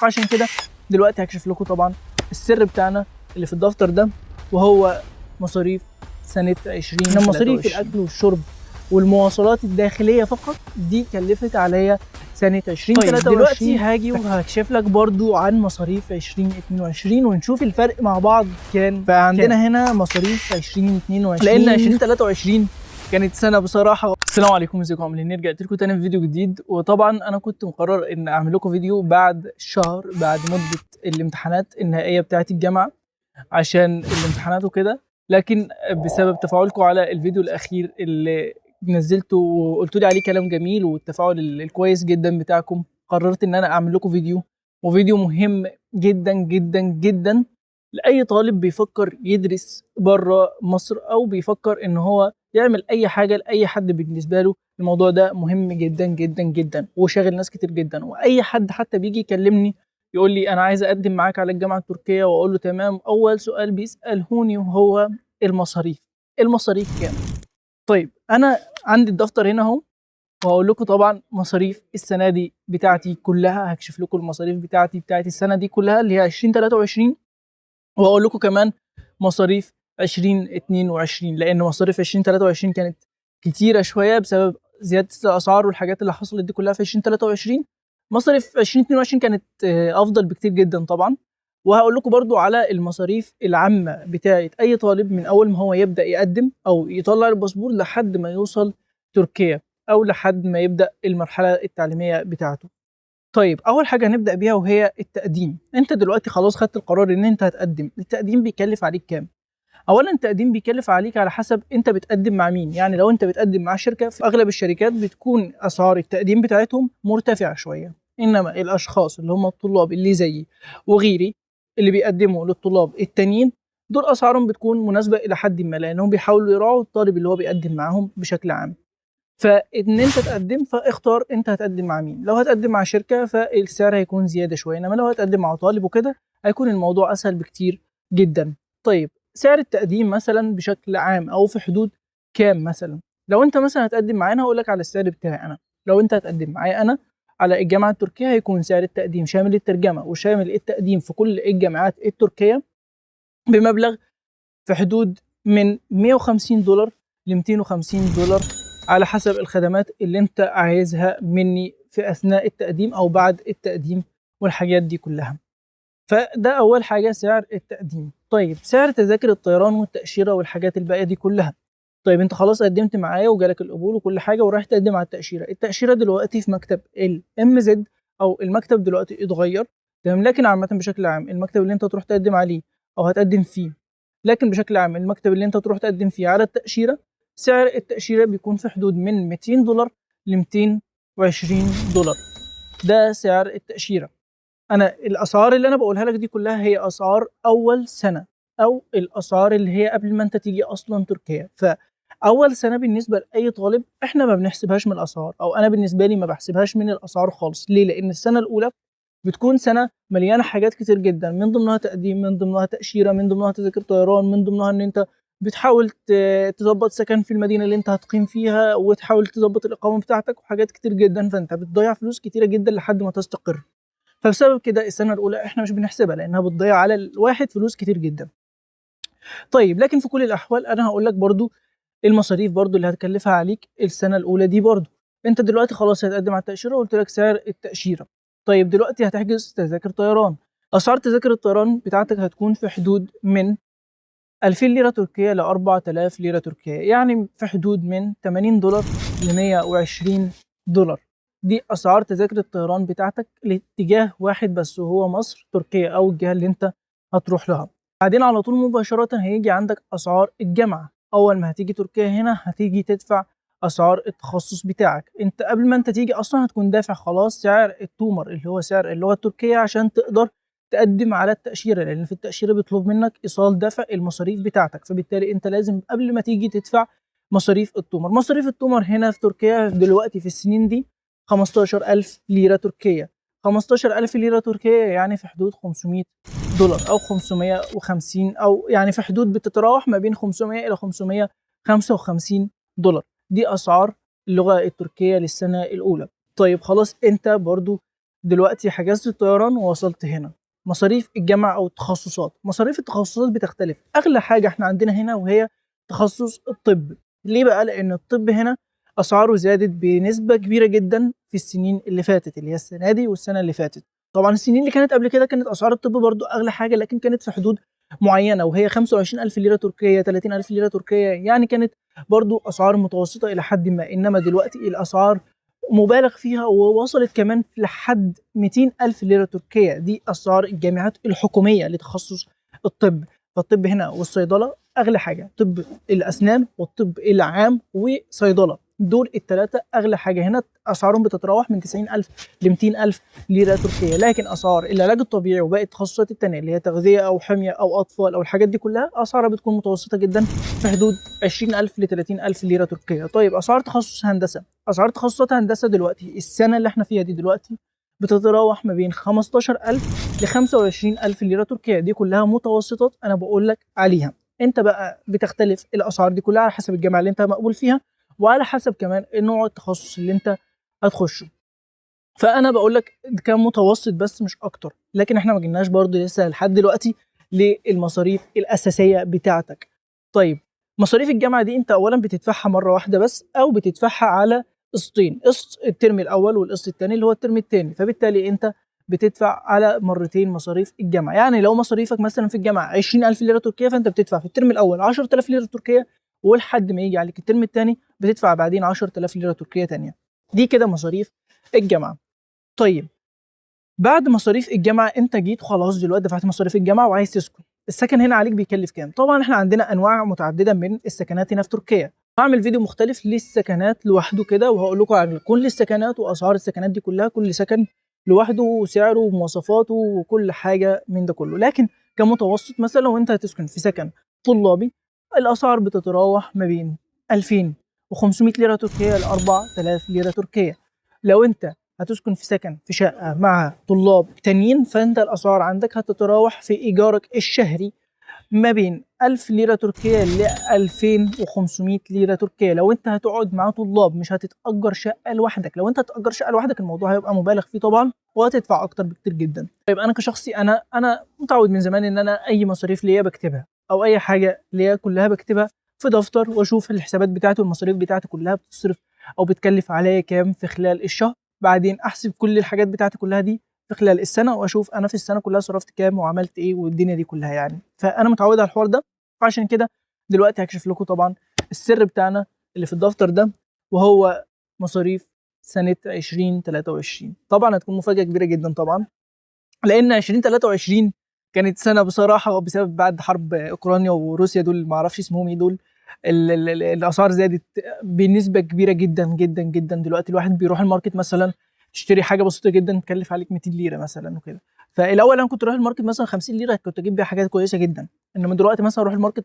فعشان كده دلوقتي هكشف لكم طبعا السر بتاعنا اللي في الدفتر ده، وهو مصاريف سنة 2023. مصاريف الأكل والشرب والمواصلات الداخلية فقط دي كلفت عليا سنة 2023. طيب دلوقتي هاجي وهكشف لك برضو عن مصاريف 2022 ونشوف الفرق مع بعض كان. فعندنا هنا مصاريف 2022 لأن 2023 كانت سنة بصراحة. السلام عليكم، ازيكم عاملين؟ رجعت لكم تاني في فيديو جديد. وطبعا أنا كنت مقرر إن أعمل لكم فيديو بعد شهر، بعد مدة الامتحانات النهائية بتاعة الجامعة عشان الامتحانات وكده، لكن بسبب تفاعلكم على الفيديو الأخير اللي نزلته وقلتوا لي عليه كلام جميل والتفاعل الكويس جدا بتاعكم، قررت ان انا اعمل لكم فيديو مهم جدا جدا جدا لاي طالب بيفكر يدرس بره مصر او بيفكر ان هو يعمل اي حاجه لاي حد. بالنسبه له الموضوع ده مهم جدا جدا جدا وشاغل ناس كتير جدا. واي حد حتى بيجي يكلمني يقول لي انا عايز اقدم معاك على الجامعه التركيه، واقول له تمام، اول سؤال بيسالهوني وهو المصاريف كام؟ طيب انا عندي الدفتر هنا اهو، وهقول لكم طبعا مصاريف السنه دي بتاعتي كلها. هكشف لكم المصاريف بتاعت السنه دي كلها اللي هي 2023، وهقول لكم كمان مصاريف 2022 لان مصاريف 2023 كانت كتيره شويه بسبب زياده الاسعار والحاجات اللي حصلت دي كلها في 2023. مصاريف 2022 كانت افضل بكتير جدا طبعا. وهقول لكم برضو على المصاريف العامه بتاعه اي طالب من اول ما هو يبدا يقدم او يطلع الباسبور لحد ما يوصل تركيا او لحد ما يبدا المرحله التعليميه بتاعته. طيب اول حاجه هنبدا بيها وهي التقديم. انت دلوقتي خلاص خدت القرار ان انت هتقدم. التقديم بيكلف عليك كام؟ اولا التقديم بيكلف عليك على حسب انت بتقدم مع مين. يعني لو انت بتقدم مع شركه، في اغلب الشركات بتكون اسعار التقديم بتاعتهم مرتفعه شويه، انما الاشخاص اللي هم الطلاب اللي زيي وغيري اللي بيقدموا للطلاب التانيين دول اسعارهم بتكون مناسبه الى حد ما، لانهم بيحاولوا يراعوا الطالب اللي هو بيقدم معاهم بشكل عام. فان انت تقدم، فاختار انت هتقدم مع مين. لو هتقدم مع شركه فالسعر هيكون زياده شويه، انما لو هتقدم مع طالب وكده هيكون الموضوع اسهل بكتير جدا. طيب سعر التقديم مثلا بشكل عام او في حدود كام؟ مثلا لو انت مثلا هتقدم معانا هقول لك على السعر بتاعي انا. لو انت هتقدم معايا انا على الجامعه التركيه هيكون سعر التقديم شامل الترجمه وشامل التقديم في كل الجامعات التركيه بمبلغ في حدود من $150 ل $250 على حسب الخدمات اللي انت عايزها مني في اثناء التقديم او بعد التقديم والحاجات دي كلها. فده اول حاجه، سعر التقديم. طيب سعر تذاكر الطيران والتاشيره والحاجات الباقيه دي كلها. طيب انت خلاص قدمت معايا وجالك القبول وكل حاجه ورايح تقدم على التاشيره. التاشيره دلوقتي في مكتب الام زد، او المكتب دلوقتي اتغير تمام، لكن عامه بشكل عام المكتب اللي انت تروح تقدم عليه او هتقدم فيه، لكن بشكل عام المكتب اللي انت تروح تقدم فيه على التاشيره سعر التاشيره بيكون في حدود من $200 ل $220. ده سعر التاشيره. انا الاسعار اللي انا بقولها لك دي كلها هي اسعار اول سنه، او الاسعار اللي هي قبل ما انت تيجي اصلا تركيا. فاول سنه بالنسبه لاي طالب احنا ما بنحسبهاش من الاسعار، او انا بالنسبه لي ما بحسبهاش من الاسعار خالص. ليه؟ لان السنه الاولى بتكون سنه مليانه حاجات كتير جدا، من ضمنها تقديم، من ضمنها تاشيره، من ضمنها تذاكر طيران، من ضمنها ان انت بتحاول تظبط سكن في المدينه اللي انت هتقيم فيها، وتحاول تظبط الاقامه بتاعتك وحاجات كتير جدا. فانت بتضيع فلوس كتيره جدا لحد ما تستقر. فبسبب كده السنه الاولى احنا مش بنحسبها لانها بتضيع على الواحد فلوس كتير جدا. طيب لكن في كل الاحوال انا هقول لك برضو المصاريف برضو اللي هتكلفها عليك السنه الاولى دي برضو. انت دلوقتي خلاص هتقدم على التاشيره وقلت لك سعر التاشيره. طيب دلوقتي هتحجز تذاكر طيران. اسعار تذاكر الطيران بتاعتك هتكون في حدود من 2000 ليره تركيه ل 4000 ليره تركيه، يعني في حدود من $80 ل $120. دي اسعار تذاكر الطيران بتاعتك لاتجاه واحد بس وهو مصر تركيا، او الجهه اللي انت هتروح لها. بعدين على طول مباشره هيجي عندك اسعار الجامعه. اول ما هتيجي تركيا هنا هتيجي تدفع اسعار التخصص بتاعك. انت قبل ما انت تيجي اصلا هتكون دافع خلاص سعر التومر اللي هو سعر اللغه التركيه عشان تقدر تقدم على التاشيره، لان في التاشيره بيطلب منك ايصال دفع المصاريف بتاعتك. فبالتالي انت لازم قبل ما تيجي تدفع مصاريف التومر. مصاريف التومر هنا في تركيا دلوقتي في السنين دي 15,000 ليرة تركية. 15,000 ليرة تركية يعني في حدود $500 أو 550، أو يعني في حدود بتتراوح ما بين 500 إلى $555. دي أسعار اللغة التركية للسنة الأولى. طيب خلاص أنت برضو دلوقتي حجزت الطيران ووصلت هنا. مصاريف الجامعه او التخصصات، مصاريف التخصصات بتختلف. اغلى حاجه احنا عندنا هنا وهي تخصص الطب. ليه بقى؟ لان الطب هنا اسعاره زادت بنسبه كبيره جدا في السنين اللي فاتت، اللي هي السنه دي والسنه اللي فاتت. طبعا السنين اللي كانت قبل كده كانت اسعار الطب برضو اغلى حاجه، لكن كانت في حدود معينه، وهي 25,000 ليره تركيه، 30,000 ليره تركيه، يعني كانت برضو اسعار متوسطه الى حد ما. انما دلوقتي الاسعار مبالغ فيها، ووصلت كمان لحد 200,000 ليره تركيه. دي اسعار الجامعات الحكوميه لتخصص الطب. فالطب هنا والصيدله اغلى حاجه، طب الاسنان والطب العام وصيدله، دول الثلاثه اغلى حاجه هنا. اسعارهم بتتراوح من 90,000 ل 200,000 ليره تركيه. لكن اسعار العلاج الطبيعي وباقي التخصصات الثانيه اللي هي تغذيه او حميه او اطفال او الحاجات دي كلها اسعارها بتكون متوسطه جدا، في حدود 20,000 ل 30,000 ليره تركيه. طيب اسعار تخصص هندسه، اسعار تخصصات هندسه دلوقتي السنه اللي احنا فيها دي دلوقتي بتتراوح ما بين 15,000 ل 25,000 ليره تركيه. دي كلها متوسطات انا بقول لك عليها. انت بقى بتختلف الاسعار دي كلها على حسب الجامعه اللي انت مقبول فيها، وعلى حسب كمان نوع التخصص اللي انت هتخشه. فانا بقول لك كان متوسط بس مش اكتر. لكن احنا ما جيناش برضه لسه لحد دلوقتي للمصاريف الاساسيه بتاعتك. طيب مصاريف الجامعه دي انت اولا بتدفعها مره واحده بس، او بتدفعها على قسطين، قسط الترم الاول والقسط الثاني اللي هو الترم الثاني. فبالتالي انت بتدفع على مرتين مصاريف الجامعه. يعني لو مصاريفك مثلا في الجامعه 20,000 ليره تركيه، فانت بتدفع في الترم الاول 10,000 ليره تركيه، ولحد ما يجي عليك الترم الثاني بتدفع بعدين 10,000 ليره تركيه ثانيه. دي كده مصاريف الجامعه. طيب بعد مصاريف الجامعه انت جيت خلاص دلوقتي دفعت مصاريف الجامعه وعايز تسكن. السكن هنا عليك بيكلف كام؟ طبعا احنا عندنا انواع متعدده من السكنات هنا في تركيا. هعمل فيديو مختلف للسكنات لوحده كده، وهقول لكم عن كل السكنات واسعار السكنات دي كلها، كل سكن لوحده وسعره ومواصفاته وكل حاجه من ده كله. لكن كمتوسط مثلا لو انت هتسكن في سكن طلابي، الاسعار بتتراوح ما بين 2,500 ليره تركيه ل 4,000 ليره تركيه. لو انت هتسكن في سكن في شقة مع طلاب تانيين، فانت الاسعار عندك هتتراوح في ايجارك الشهري ما بين 1000 ليرة تركية ل 2,500 ليرة تركية. لو انت هتقعد مع طلاب مش هتتأجر شقة لوحدك. لو انت هتأجر شقة لوحدك الموضوع هيبقى مبالغ فيه طبعا، وهتدفع اكتر بكتير جدا. طيب انا كشخصي انا متعود من زمان ان انا اي مصاريف ليا بكتبها، او اي حاجة ليا كلها بكتبها في دفتر، واشوف الحسابات بتاعتي والمصاريف بتاعتي كلها بتصرف او بتكلف عليا كام في خلال الشهر. بعدين احسب كل الحاجات بتاعتي كلها دي في خلال السنه، واشوف انا في السنه كلها صرفت كام وعملت ايه والدنيا دي كلها يعني. فانا متعود على الحوار ده. فعشان كده دلوقتي هكشف لكم طبعا السر بتاعنا اللي في الدفتر ده، وهو مصاريف سنه 2023. طبعا هتكون مفاجاه كبيره جدا طبعا، لان 2023 كانت سنه بصراحه بسبب بعد حرب اوكرانيا وروسيا، دول ما اعرفش اسمهم ايه دول، الاسعار زادت بنسبه كبيره جدا جدا جدا. دلوقتي الواحد بيروح الماركت مثلا تشتري حاجه بسيطه جدا تكلف عليك 200 ليره مثلا وكده. فالاول انا كنت اروح الماركت مثلا 50 ليره كنت اجيب بيها حاجات كويسه جدا، انما دلوقتي مثلا اروح الماركت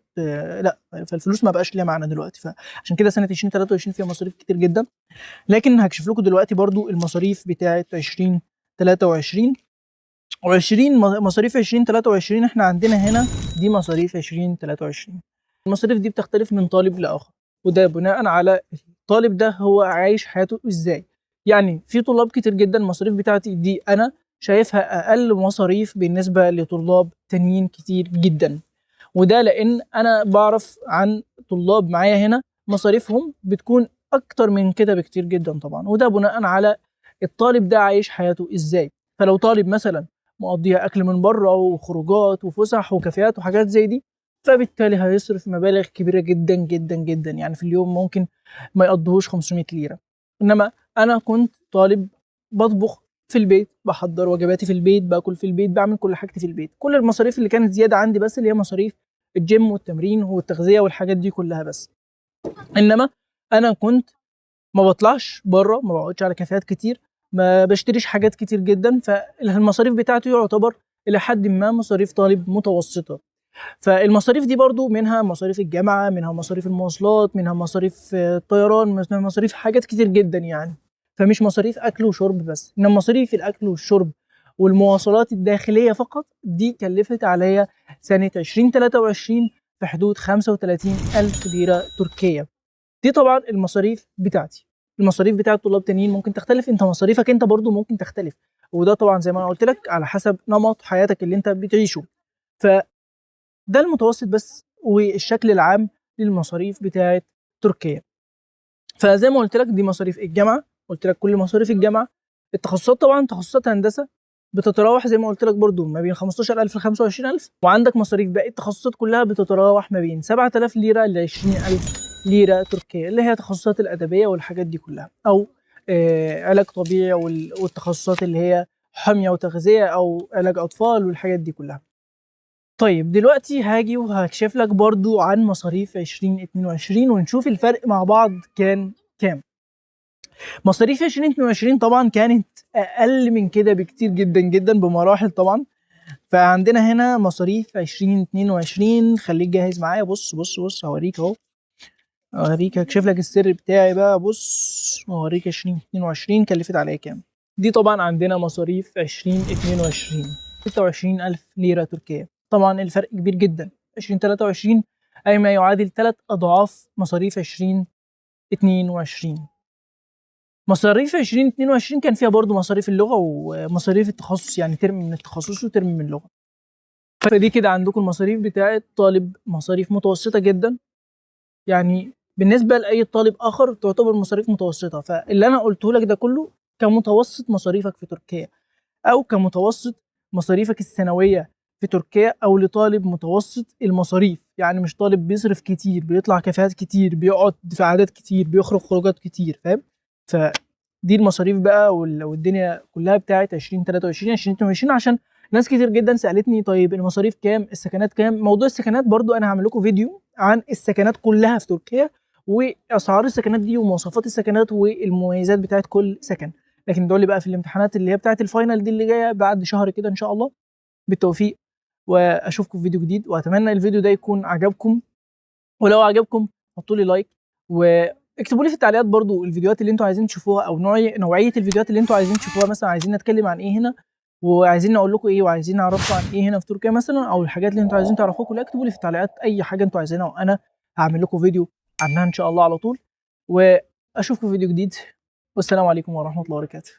لا، فالفلوس ما بقاش ليها معنى دلوقتي. فعشان كده سنه 2023 فيها مصاريف كتير جدا. لكن هكشف لكم دلوقتي برضو المصاريف بتاعه 2023 و20 مصاريف 2023. احنا عندنا هنا دي مصاريف 2023. المصاريف دي بتختلف من طالب لاخر، وده بناء على الطالب ده هو عايش حياته ازاي. يعني في طلاب كتير جدا المصاريف بتاعتي دي انا شايفها اقل مصاريف بالنسبه لطلاب تانيين كتير جدا. وده لان انا بعرف عن طلاب معايا هنا مصاريفهم بتكون اكتر من كده بكتير جدا طبعا، وده بناء على الطالب ده عايش حياته ازاي. فلو طالب مثلا مقضيها اكل من بره وخروجات وفسح وكافيهات وحاجات زي دي، فبالتالي هيصرف مبالغ كبيره جدا جدا جدا. يعني في اليوم ممكن ما يقضيهوش 500 ليره. انما انا كنت طالب بطبخ في البيت، بحضر وجباتي في البيت، باكل في البيت، بعمل كل حاجتي في البيت. كل المصاريف اللي كانت زياده عندي بس اللي هي مصاريف الجيم والتمرين والتغذيه والحاجات دي كلها بس. انما انا كنت ما بطلعش بره، ما بقعدش على كافيهات كتير، ما بشتريش حاجات كتير جدا. فالمصاريف بتاعته يعتبر الى حد ما مصاريف طالب متوسطه. فالمصاريف دي برضو منها مصاريف الجامعه، منها مصاريف المواصلات، منها مصاريف الطيران، منها مصاريف حاجات كتير جدا يعني. فمش مصاريف اكل وشرب بس، انما مصاريف الاكل والشرب والمواصلات الداخليه فقط دي كلفت عليا سنه 2023 في حدود 35,000 ليره تركيه. دي طبعا المصاريف بتاعتي. المصاريف بتاعه الطلاب تانيين ممكن تختلف، انت مصاريفك انت برضو ممكن تختلف، وده طبعا زي ما انا قلت لك على حسب نمط حياتك اللي انت بتعيشه. فده المتوسط بس والشكل العام للمصاريف بتاعه تركيا. فزي ما قلت لك دي مصاريف الجامعه، قلت لك كل مصاريف الجامعه. التخصصات طبعا تخصصات هندسه بتتراوح زي ما قلت لك برضو ما بين 15,000 ل 25,000، وعندك مصاريف باقي التخصصات كلها بتتراوح ما بين 7,000 ليره ل 20,000 ليره تركيه، اللي هي تخصصات الادبيه والحاجات دي كلها، او علاج طبيعي والتخصصات اللي هي حميه وتغذيه او علاج اطفال والحاجات دي كلها. طيب دلوقتي هاجي وهكشف لك برضو عن مصاريف 2022 ونشوف الفرق مع بعض كان كام. مصاريف 2022 طبعا كانت اقل من كده بكتير جدا جدا بمراحل طبعا. فعندنا هنا مصاريف 2022، خليك جاهز معايا. بص هوريك اهو، اوريك هكشف لك السر بتاعي بقى. بص اوريك 2022 كلفت عليا كام. دي طبعا عندنا مصاريف 2022 26,000 ليرة تركية. طبعا الفرق كبير جدا. 2023 أي ما يعادل 3 أضعاف مصاريف 2022. مصاريف 2022 كان فيها برضو مصاريف اللغة ومصاريف التخصص، يعني ترم من التخصص وترم من اللغة. فدي كده عندكم المصاريف بتاعت طالب، مصاريف متوسطة جدا، يعني بالنسبة لأي طالب آخر تعتبر مصاريف متوسطة. فاللي أنا قلته لك ده كله كمتوسط مصاريفك في تركيا، أو كمتوسط مصاريفك السنوية في تركيا، أو لطالب متوسط المصاريف، يعني مش طالب بيصرف كتير، بيطلع كافيهات كتير، بيقعد في عادات كتير، بيخرج خروجات كتير، فاهم؟ فدي المصاريف بقى والدنيا كلها بتاعت 2023 2022. عشان ناس كتير جدا سألتني طيب المصاريف كام، السكنات كام. موضوع السكنات برضو أنا هعمل لكم فيديو عن السكنات كلها في تركيا، وأسعار السكنات دي ومواصفات السكنات والمميزات بتاعت كل سكن. لكن دول بقى في الامتحانات اللي هي بتاعت الفاينل دي اللي جايه بعد شهر كده ان شاء الله. بالتوفيق، واشوفكم في فيديو جديد، واتمنى الفيديو ده يكون عجبكم. ولو عجبكم حطوا لي لايك، واكتبوا لي في التعليقات برضو الفيديوهات اللي انتوا عايزين تشوفوها، او نوعيه الفيديوهات اللي انتوا عايزين تشوفوها. مثلا عايزين نتكلم عن ايه هنا، وعايزين نقول لكم ايه، وعايزين نعرفكم عن ايه هنا في تركيا مثلا، او الحاجات اللي انتوا عايزين تعرفوها كلها. اكتبوا لي في التعليقات اي حاجه انتوا عايزينها، وانا هعمل لكم فيديو عنها ان شاء الله على طول. واشوفكم في فيديو جديد، والسلام عليكم ورحمه الله وبركاته.